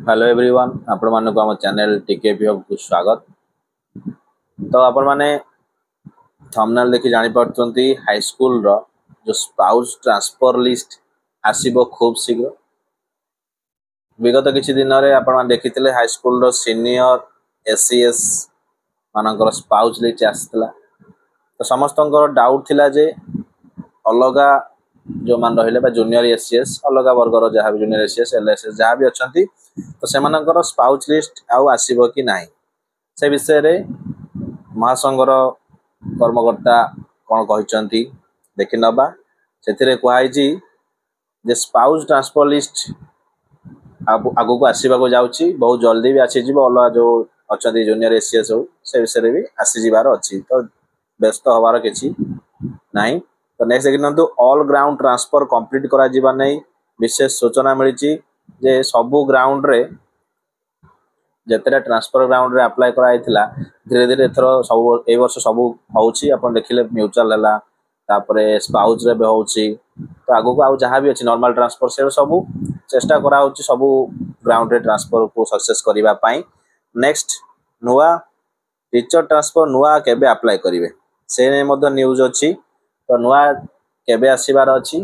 Hello everyone आपण मानक आम चैनल टीकेपी को स्वागत। तो आपण माने थंबनेल देखि जानि पारछंती हाई स्कूल रो जो स्पाउस ट्रांसफर लिस्ट आसीबो खूब शीघ्र। विगत किछि दिन रे आपण देखिथिले हाई स्कूल रो सीनियर एससीएस मानकर स्पाउस लिस्ट आसतला। तो समस्तंकर डाउट थिला जे अलगा जो मान रहिले जूनियर एससीएस अलग वर्गर जहाँ भी जूनियर एससीएस एलएसएस जहाँ भी अच्छा तो सेमानकर स्पाउस लिस्ट आउ आसीबो कि नाही से विषय रे महासंघर कर्मकर्ता कौन कहते देखि नबा। से कहुई जे स्पाउस ट्रांसफर लिस्ट आगु को आसवाक जाऊँगी बहुत जल्दी भी आसीज अलग जो अच्छा जूनियर एससीएस हो से विषय भी आसीजार अच्छी तो व्यस्त हबार किसी नहीं। तो नेक्स्ट देखते ऑल ग्राउंड ट्रांसफर कंप्लीट करा जिबा नहीं विशेष सूचना मिली जे सबू ग्राउंड रे जिते ट्रांसफर ग्राउंड रे अप्लाई कराइला धीरे धीरे एथर सब ए वर्ष सब होउछि अपन देखिले म्यूचुअल हला तापरे स्पाउस रे भी होउछि। तो आगु को आउ जहाँ भी अछि नॉर्मल ट्रांसफर से सब चेष्टा करा होउछि सब ग्राउंड रे ट्रांसफर को सक्सेस करिबा पई। नेक्स्ट नुआ टीचर ट्रांसफर नुआ केबे अप्लाई करिवे से मध्ये न्यूज अछि। तो नुआ केबे आसीबार अछि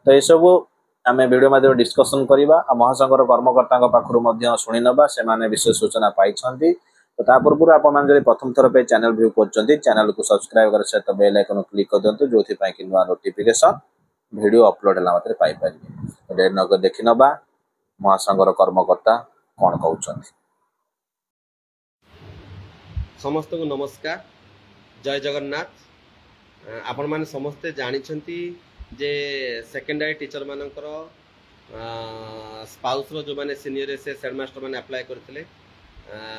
तो ये सब आम वीडियो माध्यम डिस्कसन करवा महासंघर कर्मकर्ता पाखु शुणी नवा से विशेष सूचना पाई। तो पूर्व आप प्रथम थर पे चैनल व्यू कर चैनल को सब्सक्राइब कर सहित बेल आइकन क्लिक कर दिंतु जो कि नुआ नोटिफिकेशन वीडियो अपलोड है मतलब पाइपर। देखि नवा महासंघर कर्मकर्ता कौन कहते। समस्त को नमस्कार जय जगन्नाथ। आपण माने समस्ते जानिछंती जे सेकेंडरी टीचर मानकर स्पाउस रो जो माने सीनियर एसएस हेडमास्टर माने अप्लाई करथिले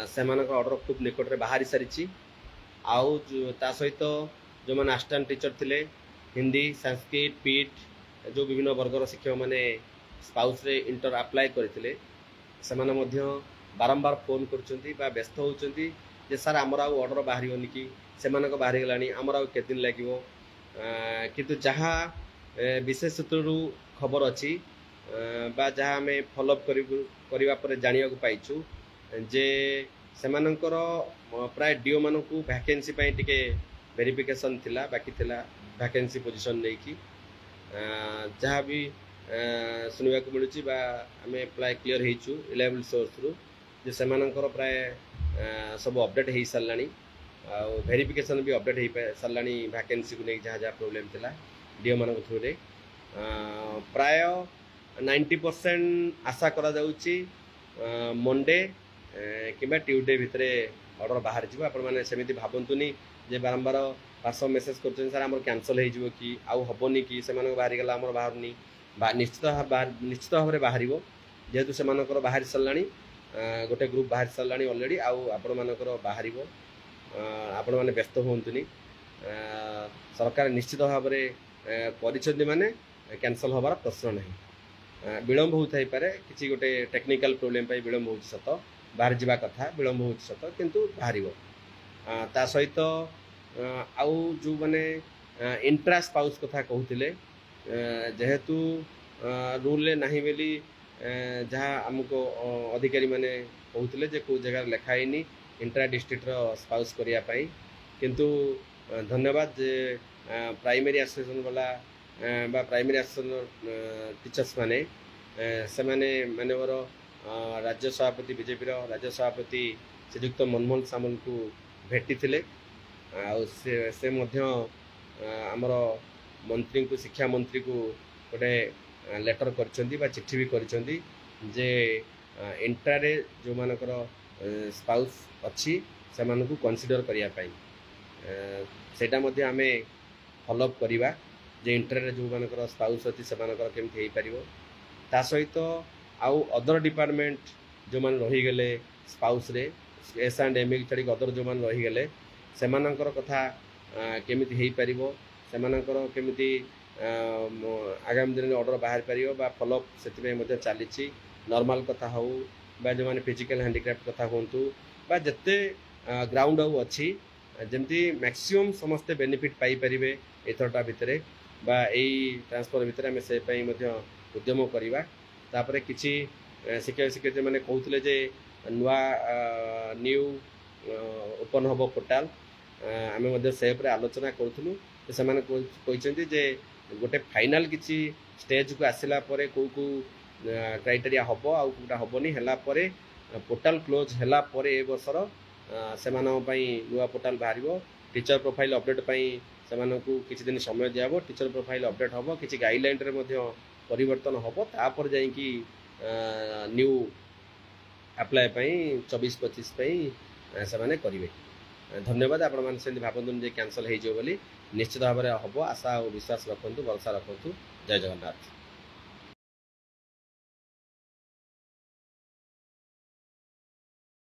से मानकर ऑर्डर खूब निकट रे बाहरी सारिछि। आउ ता सहित जो माने असिस्टेंट टीचर थिले हिंदी संस्कृत पीठ जो विभिन्न वर्गर शिक्षक माने स्पाउस रे इंटर अप्लाई करथिले से माने मध्य बारंबार फोन करछंती बा व्यस्त होउछंती जे सर हमर आ ऑर्डर बाहरी होनी कि से मानक बाहरी गलानी हमर आ केते दिन लागिवो। किंतु जहाँ विशेष सूत्रु खबर अच्छी बा जहाँ आम फॉलोअप करने पर जानिया पाइछु जे सेमानंकर प्राय डीओ मानू वैकेंसी टिके वेरिफिकेशन थिला बाकी थिला वैकेंसी पोजीशन नहीं कि जहाँ भी सुनिया को मिलूँ बा आम प्राय क्लियर होइछु रिलायबल सोर्स रु जे सेमानंकर प्राय सब अपडेट हो सारानी आ वेरिफिकेशन भी अपडेट हो सारानी वैकेंसी को नहीं जहाँ जहाँ प्रोब्लेम थिला डीओ मान थ्रू रे प्राय 90% आशा करा जाउची मंडे किबा ट्यूसडे भितर ऑर्डर बाहर जीव। आपण माने सेमिति भाबंतुनी जे बारंबार व्हाट्सएप मेसेज करछन सर हमर कैंसिल हे जीवो कि आउ हबोनी कि से मानक बाहरी गला हमर बाहरनी बा निश्चित भाव में बाहरिबो जेहेतु से मानकर बाहर सरलानी गोटे ग्रुप बाहर सरलानी ऑलरेडी आउ आपण मानकर बाहरिबो। आपण माने व्यस्त होंतुनी सरकार निश्चित भाव में माने कैंसल हबार प्रश्न नहीं। विलम्ब होता पारे किसी गोटे टेक्निकल प्रोब्लेम विलम्ब हो सत बाहर जावा कथा विलम्ब हो सत किंतु बाहर ता सहित आउ जो माने इंट्रा स्पाउस कथा कहते जेहेतु रूल नहीं बोली जहाँ आमको अधिकारी माने कहते जे को जगह लिखाईनी इंट्रा डिस्ट्रिक्ट स्पाउस करने किंतु धन्यवाद जे प्राइमरी एसोसिएशन वाला बा प्राइमरी एसोसिएशन टीचर्स माने से माने मानवर राज्य सभापति बीजेपी राज्य सभापति श्रीयुक्त मनमोहन सामल को भेटी थिले से मध्य आमर मंत्री को शिक्षा मंत्री को गोटे लेटर करछंती बा चिट्ठी भी करछंती जे इंट्रारे जो मानकर स्पाउस अच्छी से मानकु कंसीडर करिया पाई सेटा मध्य आमे फॉलोअप करिवा जे इंटर जो मानकर स्पाउस अच्छी से मानकर केमती हो पारिबो। ता सहित आउ अदर डिपार्टमेंट जो मान रही गले स्पाउस रे एस&एम छाड़ी अदर जो मान रही गले से मानकर कथा केमिति हो पारिबो से मानकर केमिति आगामी दिन ऑर्डर बाहर पारिबो बा फॉलोअप सेति मध्य चलीछि नॉर्मल कथा हो बा जो माने फिजिकल हैंडीक्राफ्ट कथा होंतु बा जत्ते ग्राउंड आउ अच्छी जमती मैक्सिमम समस्ते बेनिफिट पाई परिबे एथरटा भितरे बा एई ट्रांसफर भितरे हमें से पई मध्य उद्यम करिवा तापरे किछि शिक्षक शिक्षयित्री मैंने कहते जे नुआ न्यू ओपन हम पोर्टाल आम से आलोचना करूँ तो से जे गोटे फाइनाल किसी स्टेज को आसला कौ कौ क्राइटेरिया हम आउटा हेनी है पोर्टाल क्लोज है वर्षर से नुआ पोर्टाल बाहर टीचर प्रोफाइल अपडेट से किसी दिन समय दिया टीचर प्रोफाइल अपडेट हम किसी गाइडलाइन परिवर्तन हम तापर जा न्यू अप्लाई 24-25 से करेंगे। धन्यवाद आपण मैंने से भावतुन जे कैंसल हो निश्चित भाव में हम आशा और विश्वास रखु भरोसा रखु। जय जगन्नाथ।